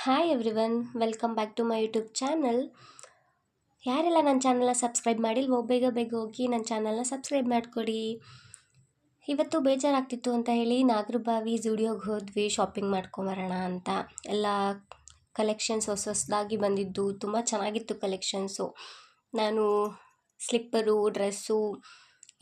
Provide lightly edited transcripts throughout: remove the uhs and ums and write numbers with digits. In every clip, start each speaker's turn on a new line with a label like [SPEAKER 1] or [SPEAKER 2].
[SPEAKER 1] Hi everyone, welcome back to my YouTube channel. ಯಾರೆಲ್ಲ ನನ್ನ ಚಾನಲ್ನ ಸಬ್ಸ್ಕ್ರೈಬ್ ಮಾಡಿಲ್ವೋ ಬೇಗ ಬೇಗ ಹೋಗಿ ನನ್ನ ಚಾನಲ್ನ ಸಬ್ಸ್ಕ್ರೈಬ್ ಮಾಡಿಕೊಡಿ. ಇವತ್ತು ಬೇಜಾರಾಗ್ತಿತ್ತು ಅಂತ ಹೇಳಿ ನಾಗರಬಾವಿ ಝುಡಿಯೋಗೆ ಹೋದ್ವಿ ಶಾಪಿಂಗ್ ಮಾಡ್ಕೊಂಬರೋಣ ಅಂತ. ಎಲ್ಲ ಕಲೆಕ್ಷನ್ಸ್ ಹೊಸದಾಗಿ ಬಂದಿದ್ದು, ತುಂಬ ಚೆನ್ನಾಗಿತ್ತು ಕಲೆಕ್ಷನ್ಸು. ನಾನು ಸ್ಲಿಪ್ಪರು, ಡ್ರೆಸ್ಸು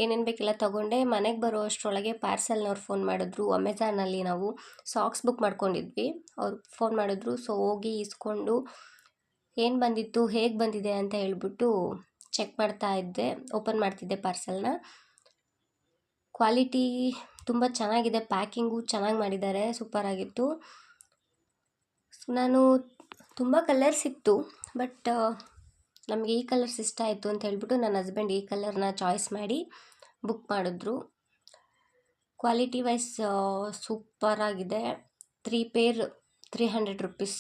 [SPEAKER 1] ಏನೇನು ಬೇಕೆಲ್ಲ ತೊಗೊಂಡೆ. ಮನೆಗೆ ಬರೋ ಅಷ್ಟರೊಳಗೆ ಪಾರ್ಸಲ್ನವ್ರು ಫೋನ್ ಮಾಡಿದ್ರು. ಅಮೆಝಾನಲ್ಲಿ ನಾವು ಸಾಕ್ಸ್ ಬುಕ್ ಮಾಡ್ಕೊಂಡಿದ್ವಿ. ಅವ್ರು ಫೋನ್ ಮಾಡಿದ್ರು. ಸೊ ಹೋಗಿ ಇಸ್ಕೊಂಡು ಏನು ಬಂದಿತ್ತು, ಹೇಗೆ ಬಂದಿದೆ ಅಂತ ಹೇಳ್ಬಿಟ್ಟು ಚೆಕ್ ಮಾಡ್ತಾ ಇದ್ದೆ, ಓಪನ್ ಮಾಡ್ತಿದ್ದೆ ಪಾರ್ಸಲ್ನ. ಕ್ವಾಲಿಟಿ ತುಂಬ ಚೆನ್ನಾಗಿದೆ, ಪ್ಯಾಕಿಂಗು ಚೆನ್ನಾಗಿ ಮಾಡಿದ್ದಾರೆ, ಸೂಪರಾಗಿತ್ತು. ನಾನು ತುಂಬ ಕಲರ್ಸ್ ಇತ್ತು, ಬಟ್ ನಮಗೆ ಈ ಕಲರ್ಸ್ ಇಷ್ಟ ಆಯಿತು ಅಂತ ಹೇಳ್ಬಿಟ್ಟು ನನ್ನ ಹಸ್ಬೆಂಡ್ ಈ ಕಲರ್ನ ಚಾಯ್ಸ್ ಮಾಡಿ ಬುಕ್ ಮಾಡಿದ್ರು. ಕ್ವಾಲಿಟಿ ವೈಸ್ ಸೂಪರಾಗಿದೆ. 3 ಪೇರ್ 300 ರುಪೀಸ್,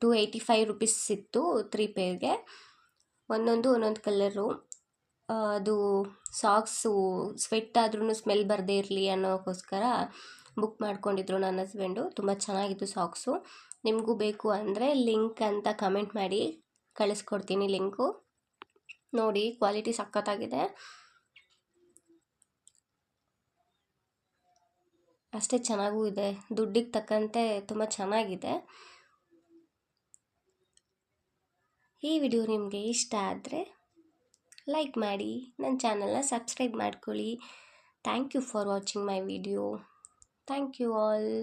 [SPEAKER 1] 285 ರುಪೀಸ್ ಇತ್ತು 3 ಪೇರ್ಗೆ. ಒಂದೊಂದು ಕಲರು. ಅದು ಸಾಕ್ಸು ಸ್ವೆಟ್ ಆದ್ರೂ ಸ್ಮೆಲ್ ಬರದೇ ಇರಲಿ ಅನ್ನೋಕ್ಕೋಸ್ಕರ ಬುಕ್ ಮಾಡ್ಕೊಂಡಿದ್ರು ನನ್ನ ಹಸ್ಬೆಂಡು. ತುಂಬ ಚೆನ್ನಾಗಿತ್ತು ಸಾಕ್ಸು. ನಿಮಗೂ ಬೇಕು ಅಂದರೆ ಲಿಂಕ್ ಅಂತ ಕಮೆಂಟ್ ಮಾಡಿ ಕಳಿಸ್ಕೊಡ್ತೀನಿ ಲಿಂಕು. ನೋಡಿ, ಕ್ವಾಲಿಟಿ ಸಖತ್ತಾಗಿದೆ. ಅಷ್ಟೇ ಚೆನ್ನಾಗೂ ಇದೆ, ದುಡ್ಡಿಗೆ ತಕ್ಕಂತೆ ತುಂಬ ಚೆನ್ನಾಗಿದೆ. ಈ ವಿಡಿಯೋ ನಿಮಗೆ ಇಷ್ಟ ಆದರೆ ಲೈಕ್ ಮಾಡಿ, ನನ್ನ ಚಾನಲ್ನ ಸಬ್ಸ್ಕ್ರೈಬ್ ಮಾಡ್ಕೊಳ್ಳಿ. Thank you for watching my video. Thank you all.